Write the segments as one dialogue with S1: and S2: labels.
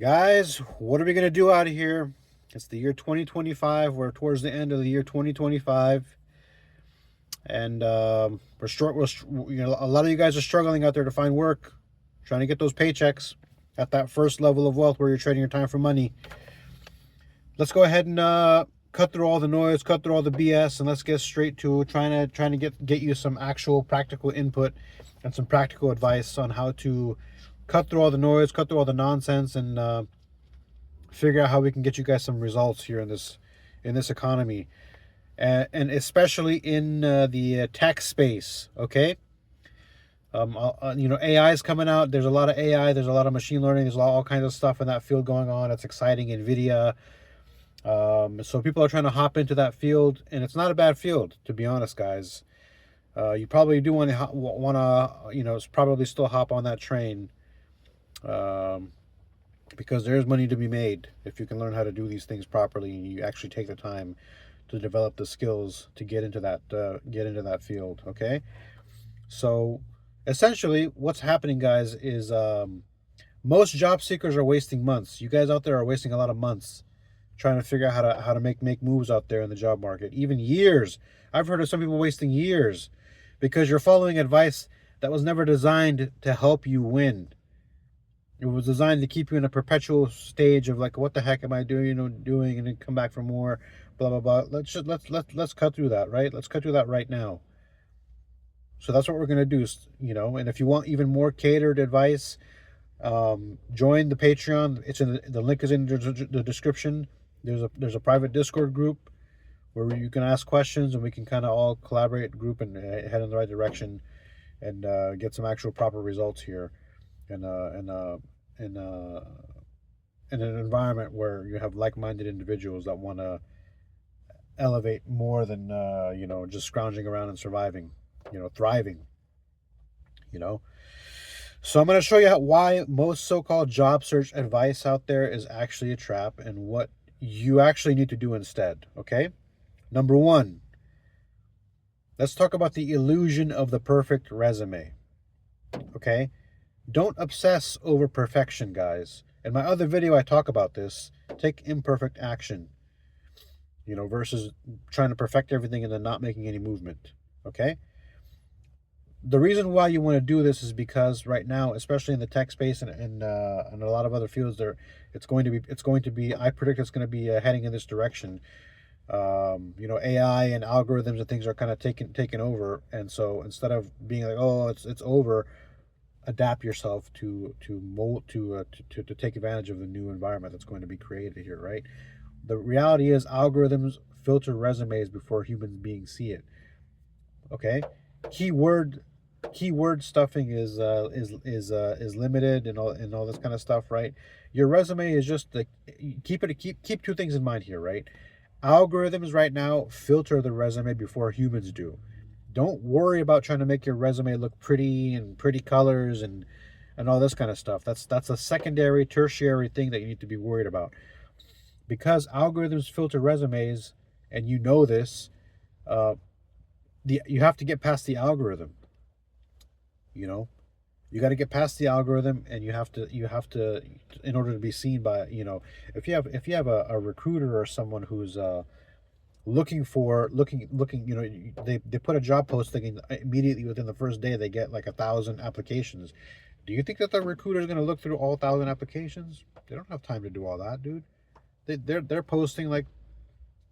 S1: Guys, what are we going to do out of here? It's the year 2025. We're towards the end of the year 2025. And we're short. A lot of you guys are struggling out there to find work, trying to get those paychecks at that first level of wealth where you're trading your time for money. Let's go ahead and cut through all the noise, cut through all the BS, and let's get straight to trying to get you some actual practical input and some practical advice on how to cut through all the noise, cut through all the nonsense, and figure out how we can get you guys some results here in this economy, and especially in the tech space. Okay, AI is coming out. There's a lot of AI. There's a lot of machine learning. There's all kinds of stuff in that field going on. It's exciting. NVIDIA. So people are trying to hop into that field, and it's not a bad field, to be honest, guys. You probably do want to probably still hop on that train, because there's money to be made if you can learn how to do these things properly and you actually take the time to develop the skills to get into that field. Okay, so essentially, what's happening, guys, is most job seekers are wasting months. You guys out there are wasting a lot of months trying to figure out how to make moves out there in the job market, even years. I've heard of some people wasting years because you're following advice that was never designed to help you win. It was designed to keep you in a perpetual stage of like, what the heck am I doing, and then come back for more, blah blah blah. Let's cut through that, right? Let's cut through that right now. So that's what we're gonna do, And if you want even more catered advice, join the Patreon. The link is in the description. There's a private Discord group where you can ask questions and we can kind of all collaborate, group, and head in the right direction, and get some actual proper results here, and in an environment where you have like-minded individuals that want to elevate more than just scrounging around and surviving, thriving. So I'm going to show you why most so-called job search advice out there is actually a trap and what you actually need to do instead. Okay, number one, let's talk about the illusion of the perfect resume. Okay, don't obsess over perfection, guys. In my other video, I talk about this. Take imperfect action, versus trying to perfect everything and then not making any movement. Okay? The reason why you want to do this is because right now, especially in the tech space and a lot of other fields, it's going to be. I predict it's going to be heading in this direction. AI and algorithms and things are kind of taking over, and so instead of being like, oh, it's over, adapt yourself to take advantage of the new environment that's going to be created here, right? The reality is algorithms filter resumes before human beings see it. Okay, keyword stuffing is limited and all this kind of stuff, right? Your resume is just like, keep two things in mind here, right? Algorithms right now filter the resume before humans do. Don't worry about trying to make your resume look pretty and pretty colors and all this kind of stuff. That's a secondary, tertiary thing that you need to be worried about. Because algorithms filter resumes, and you know this, you have to get past the algorithm. You got to get past the algorithm, and you have to in order to be seen by, if you have a recruiter or someone who's looking, they put a job posting and immediately within the first day they get like 1,000 applications. Do you think that the recruiter is going to look through all 1,000 applications? They don't have time to do all that, dude. They're posting like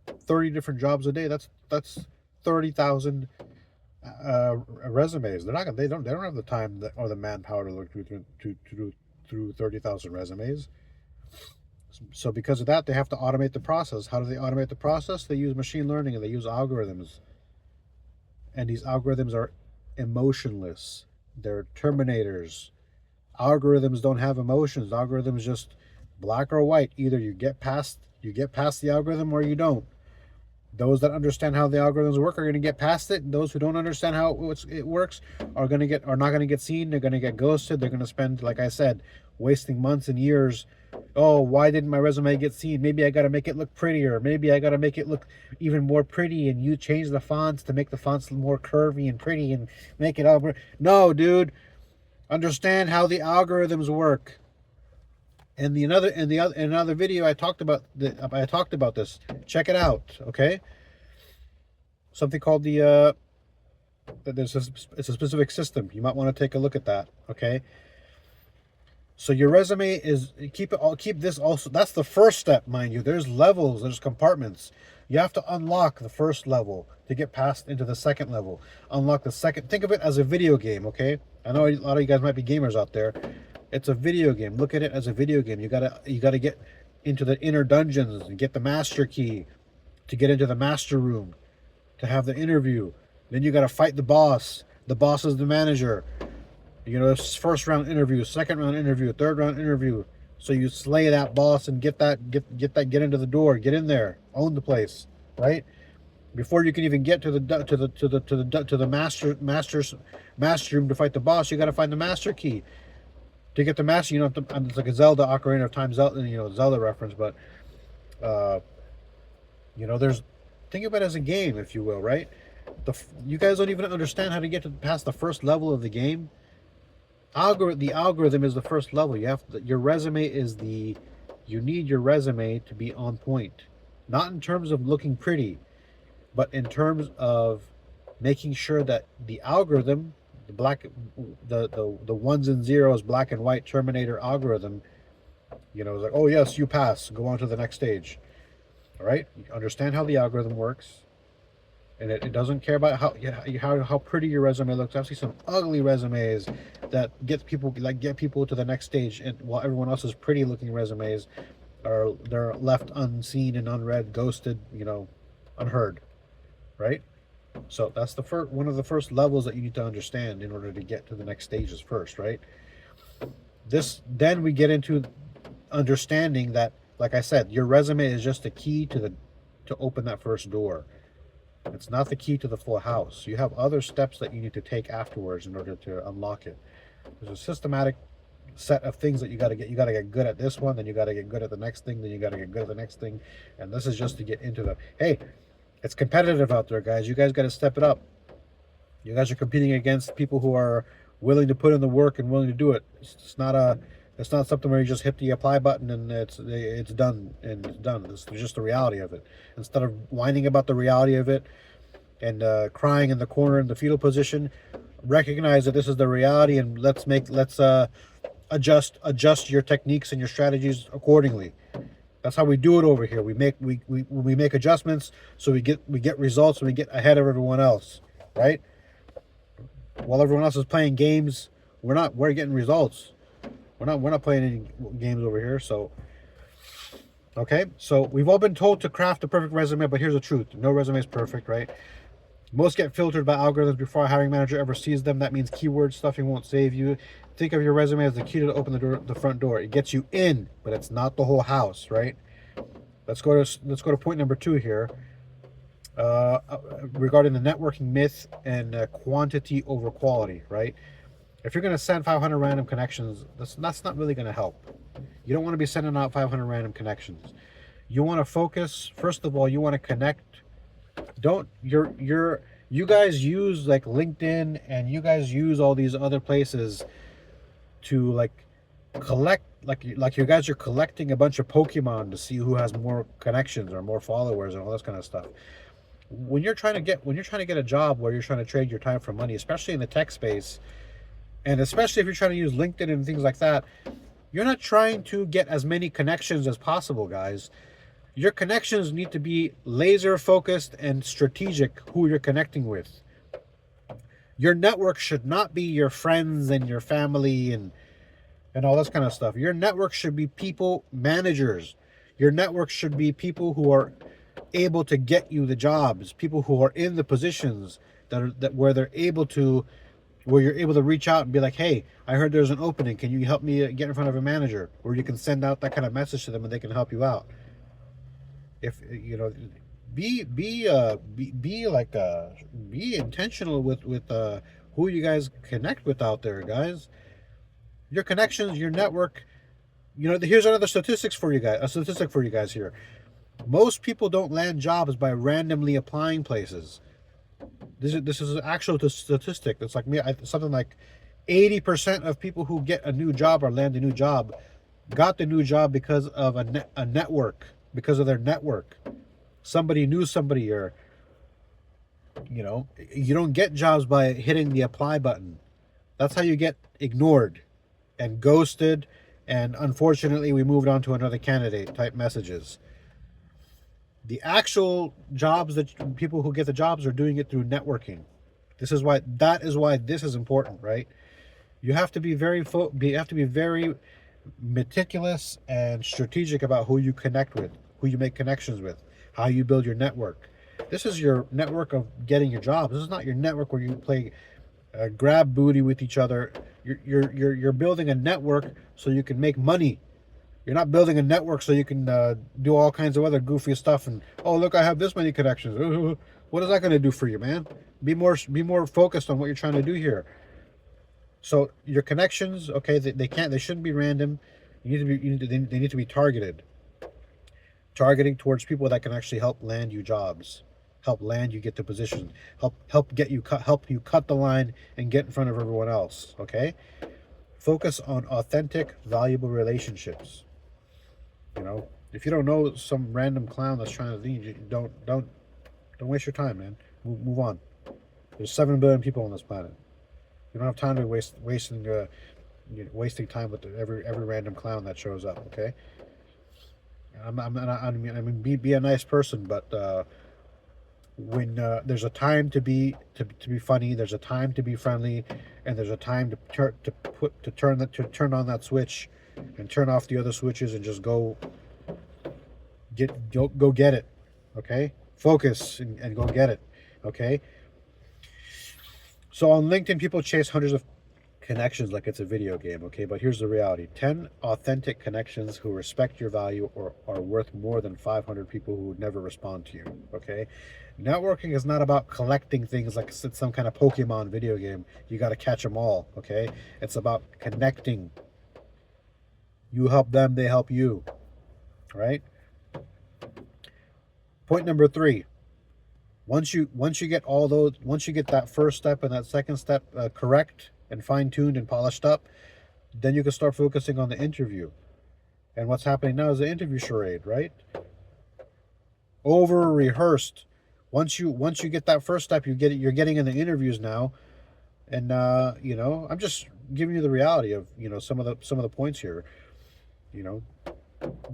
S1: 30 different jobs a day. That's 30,000 resumes. They don't have the time or the manpower to look through 30,000 resumes. So because of that, they have to automate the process. How do they automate the process? They use machine learning and they use algorithms. And these algorithms are emotionless. They're terminators. Algorithms don't have emotions. Algorithms just black or white. Either you get past the algorithm or you don't. Those that understand how the algorithms work are going to get past it. And those who don't understand how it works are not going to get seen. They're going to get ghosted. They're going to spend, like I said, wasting months and years. Oh, why didn't my resume get seen? Maybe I got to make it look prettier. Maybe I got to make it look even more pretty, and you change the fonts to make the fonts more curvy and pretty and make it all. No, dude. Understand how the algorithms work. And another video I talked about this. Check it out, okay? Something called it's a specific system. You might want to take a look at that, okay? So your resume is keep this also. That's the first step, mind you. There's levels, there's compartments. You have to unlock the first level to get past into the second level. Unlock the second. Think of it as a video game, okay? I know a lot of you guys might be gamers out there. It's a video game. Look at it as a video game. You gotta get into the inner dungeons and get the master key to get into the master room to have the interview. Then you gotta fight the boss. The boss is the manager. You know, first round interview, second round interview, third round interview. So you slay that boss and get into the door, get in there, own the place, right? Before you can even get to the master room to fight the boss, you got to find the master key. To get the master, you know, it's like a Zelda Ocarina of Time, Zelda reference, but you know, think of it as a game, if you will, right? You guys don't even understand how to get past the first level of the game. The algorithm is the first level. Your resume is you need your resume to be on point, not in terms of looking pretty, but in terms of making sure that the algorithm, the ones and zeros, black and white Terminator algorithm, you know, is like, oh yes, you pass, go on to the next stage. All right, you understand how the algorithm works. And it doesn't care about how pretty your resume looks. I've seen some ugly resumes that get people to the next stage, and while everyone else's pretty looking resumes they're left unseen and unread, ghosted, you know, unheard, right? So that's one of the first levels that you need to understand in order to get to the next stages first, right? Then we get into understanding that, like I said, your resume is just a key to open that first door. It's not the key to the full house. You have other steps that you need to take afterwards in order to unlock it. There's a systematic set of things that you got to get. You got to get good at this one, then you got to get good at the next thing, then you got to get good at the next thing. And this is just to get into hey, it's competitive out there, guys. You guys got to step it up. You guys are competing against people who are willing to put in the work and willing to do it. It's not something where you just hit the apply button and it's done and it's done. It's just the reality of it. Instead of whining about the reality of it and crying in the corner in the fetal position, recognize that this is the reality and let's adjust your techniques and your strategies accordingly. That's how we do it over here. We make adjustments so we get results and we get ahead of everyone else, right? While everyone else is playing games, we're getting results. We're not playing any games over here. So, okay. So we've all been told to craft the perfect resume, but here's the truth. No resume is perfect, right? Most get filtered by algorithms before a hiring manager ever sees them. That means keyword stuffing won't save you. Think of your resume as the key to open the front door. It gets you in, but it's not the whole house, right? Let's go to point number 2 here. Regarding the networking myth and quantity over quality, right? If you're going to send 500 random connections, that's not really going to help. You don't want to be sending out 500 random connections. You want to focus. First of all, you want to connect. You guys use like LinkedIn and you guys use all these other places to like collect, like you guys are collecting a bunch of Pokémon to see who has more connections or more followers and all this kind of stuff. When you're trying to get a job where you're trying to trade your time for money, especially in the tech space, and especially if you're trying to use LinkedIn and things like that, you're not trying to get as many connections as possible, guys. Your connections need to be laser focused and strategic who you're connecting with. Your network should not be your friends and your family and all this kind of stuff. Your network should be people managers. Your network should be people who are able to get you the jobs, people who are in the positions where you're able to reach out and be like, hey, I heard there's an opening. Can you help me get in front of a manager? Or you can send out that kind of message to them and they can help you out. If you know, be intentional with who you guys connect with out there, guys. Your connections, your network. You know, here's another statistic for you guys here. Most people don't land jobs by randomly applying places. This is an actual statistic. It's like something like 80% of people who get a new job or land a new job got the new job because of a network, because of their network. Somebody knew somebody, or you don't get jobs by hitting the apply button. That's how you get ignored and ghosted, and unfortunately we moved on to another candidate type messages. The actual jobs, that people who get the jobs are doing it through networking. That is why this is important, right? You have to be you have to be very meticulous and strategic about who you connect with, who you make connections with, how you build your network. This is your network of getting your job. This is not your network where you play grab booty with each other. You're building a network so you can make money. You're not building a network so you can do all kinds of other goofy stuff. And oh, look, I have this many connections. What is that going to do for you, man? Be more focused on what you're trying to do here. So your connections, okay, they shouldn't be random. They need to be targeted. Targeting towards people that can actually help land you jobs, help land you get to position, help you cut the line and get in front of everyone else. Okay, focus on authentic, valuable relationships. If you don't know some random clown that's trying to lead you, don't waste your time, man. Move on. There's 7 billion people on this planet. You don't have time to be wasting time with every random clown that shows up. Okay, be a nice person, but when there's a time to be funny, there's a time to be friendly, and there's a time to turn on that switch, and turn off the other switches, and just go get it. Okay, focus and go get it. Okay, so on LinkedIn, people chase hundreds of connections like it's a video game. Okay, but here's the reality: 10 authentic connections who respect your value or are worth more than 500 people who would never respond to you. Okay, networking is not about collecting things like it's some kind of Pokémon video game. You got to catch them all. Okay, it's about connecting. You help them, they help you. Right. Point number 3: once you get that first step and that second step correct and fine-tuned and polished up, then you can start focusing on the interview. And what's happening now is the interview charade, right? Over rehearsed. Once you get that first step, you're getting in the interviews now. And I'm just giving you the reality of some of the points here. you know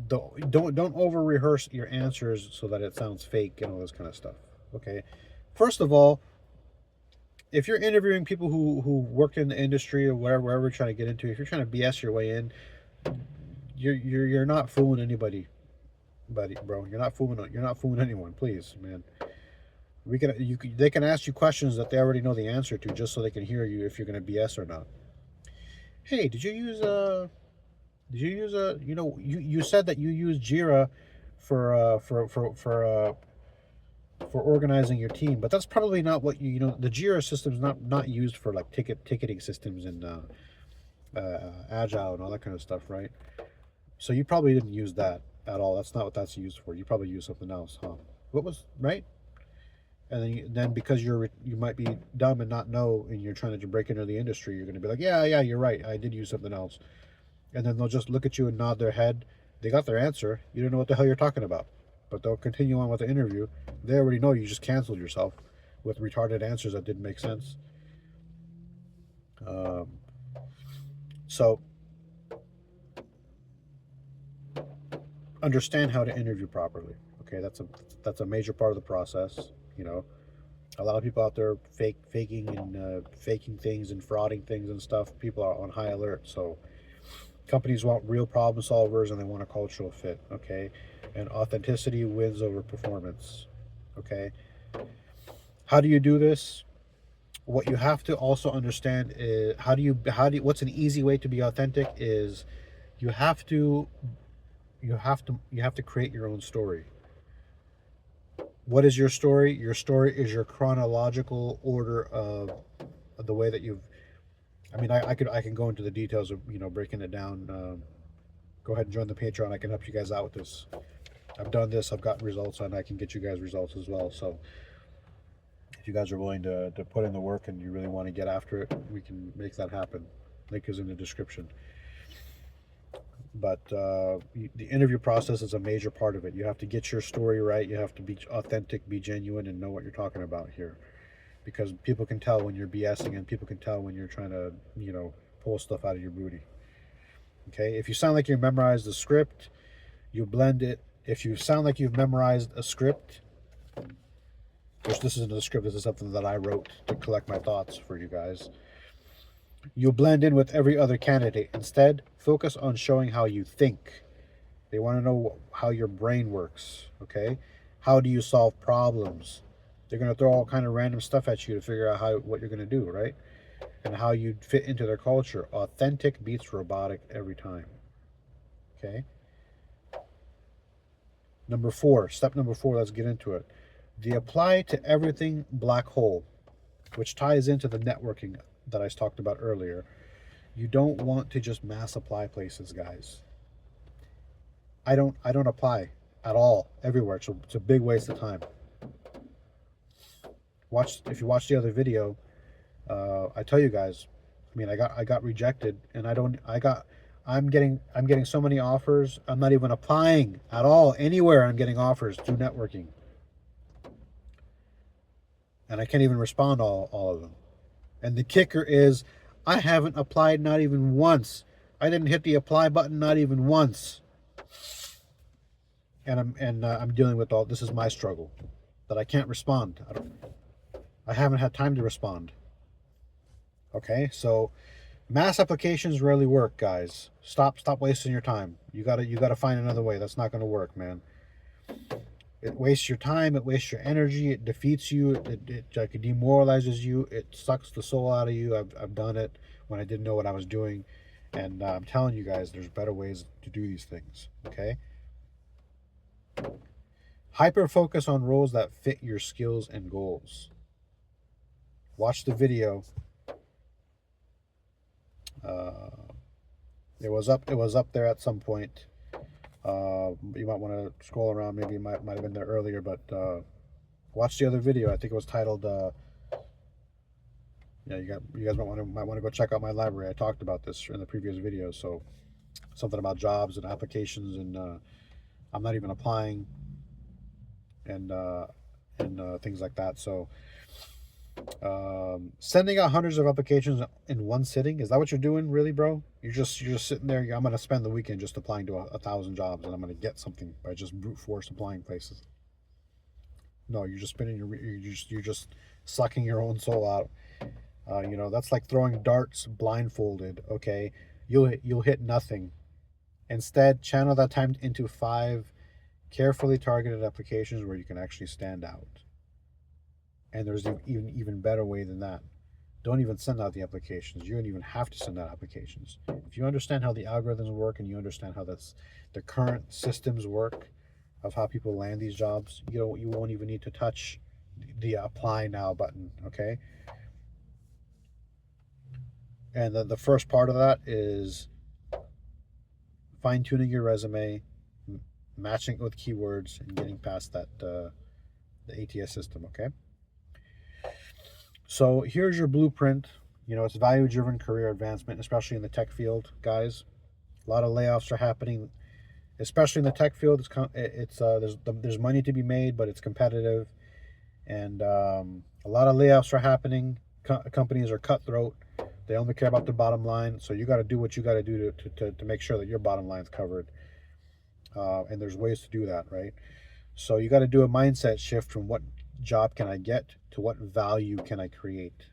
S1: don't over rehearse your answers so that it sounds fake and all this kind of stuff. Okay, first of all, if you're interviewing people who worked in the industry or wherever you're trying to get into, if you're trying to BS your way in, you're not fooling anybody, buddy, bro. You're not fooling anyone. Please, man. They can ask you questions that they already know the answer to, just so they can hear you if you're going to BS or not. Hey, you said that you use Jira for organizing your team, but that's probably not what the Jira system is not used for like ticketing systems and Agile and all that kind of stuff, right? So you probably didn't use that at all. That's not what that's used for. You probably used something else, huh? What was right? And then because you might be dumb and not know, and you're trying to break into the industry, you're going to be like, yeah, you're right. I did use something else. And then they'll just look at you and nod their head. They got their answer. You don't know what the hell you're talking about. But they'll continue on with the interview. They already know you just canceled yourself with retarded answers that didn't make sense. Um, so understand how to interview properly. Okay, that's a major part of the process. A lot of people out there faking things and frauding things and stuff. People are on high alert. So companies want real problem solvers, and they want a cultural fit. Okay, and authenticity wins over performance. Okay, how do you do this? What you have to also understand is what's an easy way to be authentic is you have to create your own story. What is your story? Your story is your chronological order of the way that you've. I mean, I can go into the details of breaking it down. Go ahead and join the Patreon. I can help you guys out with this. I've done this. I've gotten results, and I can get you guys results as well. So if you guys are willing to put in the work and you really want to get after it, we can make that happen. Link is in the description. But the interview process is a major part of it. You have to get your story right. You have to be authentic, be genuine, and know what you're talking about here. Because people can tell when you're BSing, and people can tell when you're trying to, pull stuff out of your booty. Okay? If you sound like you memorized the script, you blend it. If you sound like you've memorized a script, which this isn't a script, this is something that I wrote to collect my thoughts for you guys. You blend in with every other candidate. Instead, focus on showing how you think. They want to know how your brain works, okay? How do you solve problems? They're going to throw all kind of random stuff at you to figure out what you're going to do, right? And how you fit into their culture. Authentic beats robotic every time, okay? Step number 4, let's get into it. The apply to everything black hole, which ties into the networking that I talked about earlier. You don't want to just mass apply places, guys. I don't apply at all everywhere. It's a big waste of time. If you watch the other video, I tell you guys. I mean, I got rejected, and I'm getting so many offers. I'm not even applying at all anywhere. I'm getting offers through networking, and I can't even respond to all of them. And the kicker is, I haven't applied not even once. I didn't hit the apply button not even once. And I'm dealing with all this is my struggle that I can't respond. I haven't had time to respond. Okay, so mass applications rarely work, guys. Stop wasting your time. You gotta find another way. That's not gonna work, man. It wastes your time. It wastes your energy. It defeats you. It demoralizes you. It sucks the soul out of you. I've done it when I didn't know what I was doing, and I'm telling you guys, there's better ways to do these things. Okay. Hyper focus on roles that fit your skills and goals. Watch the video. Uh, it was up there at some point. You might want to scroll around. Maybe it might have been there earlier, but watch the other video. I think it was titled. Yeah, you guys might want to go check out my library. I talked about this in the previous video. So something about jobs and applications, and I'm not even applying, and things like that. So sending out hundreds of applications in one sitting, is that what you're doing, really, bro? You're just sitting there. I'm gonna spend the weekend just applying to 1,000 jobs, and I'm gonna get something by just brute force applying places. No, you're just spinning you're just sucking your own soul out. That's like throwing darts blindfolded. Okay, you'll hit nothing. Instead, channel that time into 5 carefully targeted applications where you can actually stand out. And there's an even better way than that. Don't even send out the applications. You don't even have to send out applications. If you understand how the algorithms work, and you understand how the current systems work of how people land these jobs, you won't even need to touch the apply now button. Okay. And the first part of that is fine tuning your resume, matching it with keywords, and getting past that the ATS system. Okay. So here's your blueprint. It's value driven career advancement, especially in the tech field, guys. A lot of layoffs are happening, especially in the tech field. There's money to be made, but it's competitive, and a lot of layoffs are happening. Companies are cutthroat. They only care about the bottom line. So you got to do what you got to do to make sure that your bottom line's covered. And there's ways to do that, right? So you got to do a mindset shift from what job can I get to what value can I create.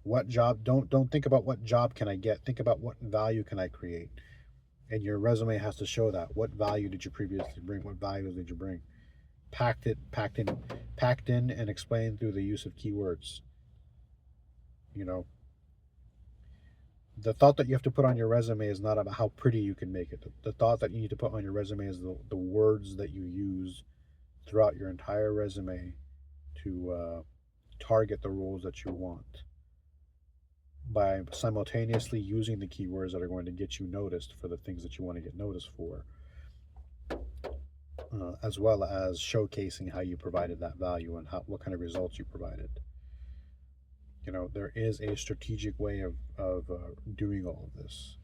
S1: What job? Don't think about what job can I get. Think about what value can I create. And your resume has to show that. What value did you previously bring? What values did you bring? Packed in, and explained through the use of keywords. You know, the thought that you have to put on your resume is not about how pretty you can make it. The thought that you need to put on your resume is the words that you use throughout your entire resume to target the roles that you want, by simultaneously using the keywords that are going to get you noticed for the things that you want to get noticed for, as well as showcasing how you provided that value and what kind of results you provided. There is a strategic way of doing all of this.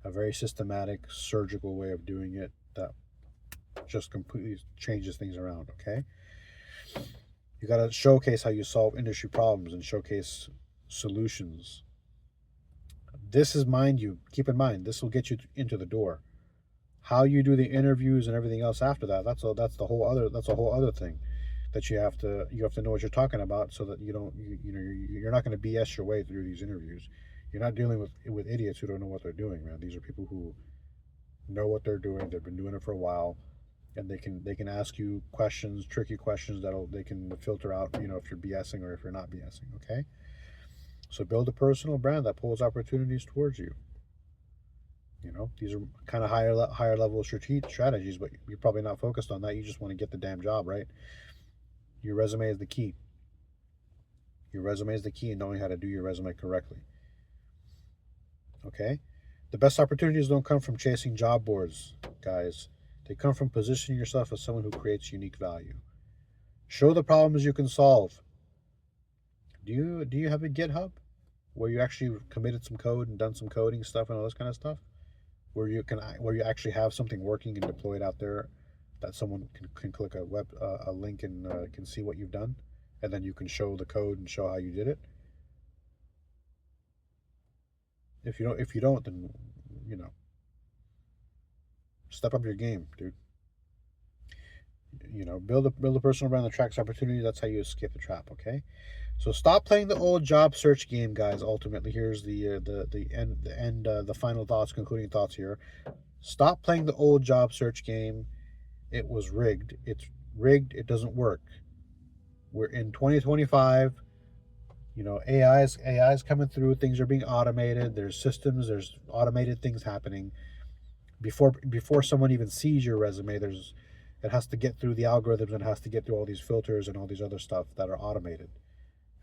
S1: a very systematic, surgical way of doing it that just completely changes things around, okay? You got to showcase how you solve industry problems and showcase solutions. This is, mind you, keep in mind, this will get you into the door. How you do the interviews and everything else after that, that's a whole other thing that you have to know what you're talking about, so that you don't you know you're not going to BS your way through these interviews. You're not dealing with idiots who don't know what they're doing, man. These are people who know what they're doing. They've been doing it for a while, and they can ask you questions, tricky questions they can filter out, if you're BSing or if you're not BSing. Okay, so build a personal brand that pulls opportunities towards you. These are kind of higher level strategies, but you're probably not focused on that. You just want to get the damn job, right? Your resume is the key. Your resume is the key in knowing how to do your resume correctly. Okay? The best opportunities don't come from chasing job boards, guys. They come from positioning yourself as someone who creates unique value. Show the problems you can solve. Do you have a GitHub where you actually committed some code and done some coding stuff and all this kind of stuff? Where you actually have something working and deployed out there that someone can click a link and can see what you've done, and then you can show the code and show how you did it. If you don't, then step up your game, dude. Build a personal brand that attracts opportunity. That's how you escape the trap. Okay, so stop playing the old job search game, guys. Ultimately, here's the final thoughts, concluding thoughts here. Stop playing the old job search game. It was rigged. It's rigged. It doesn't work. We're in 2025. AI's coming through. Things are being automated. There's systems. There's automated things happening. Before someone even sees your resume, it has to get through the algorithms, and it has to get through all these filters and all these other stuff that are automated.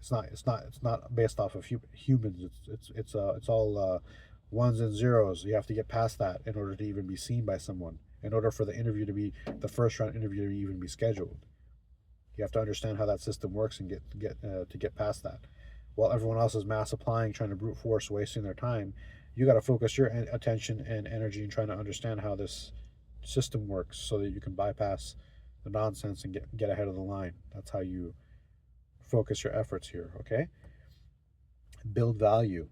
S1: It's not based off of humans. It's all ones and zeros. You have to get past that in order to even be seen by someone. In order for the first round interview to even be scheduled, you have to understand how that system works and get past that. While everyone else is mass applying, trying to brute force, wasting their time, you got to focus your attention and energy in trying to understand how this system works, so that you can bypass the nonsense and get ahead of the line. That's how you focus your efforts here. Okay, build value,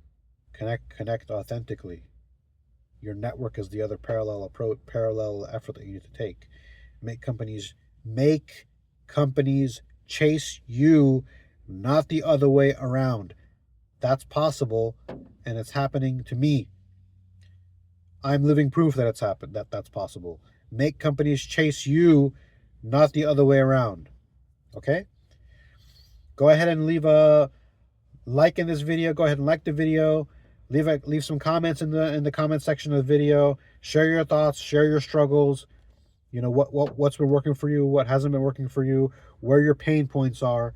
S1: connect authentically. Your network is the other parallel effort that you need to take. Make companies chase you, not the other way around. That's possible, and it's happening to me. I'm living proof that it's happened, that's possible. Make companies chase you, not the other way around. Okay? Go ahead and leave a like in this video. Go ahead and like the video. Leave some comments in the comment section of the video. Share your thoughts, share your struggles. What's been working for you, what hasn't been working for you, where your pain points are,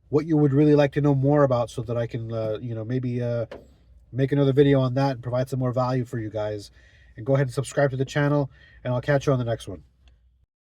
S1: what you would really like to know more about, so that I can maybe make another video on that and provide some more value for you guys. And go ahead and subscribe to the channel, and I'll catch you on the next one.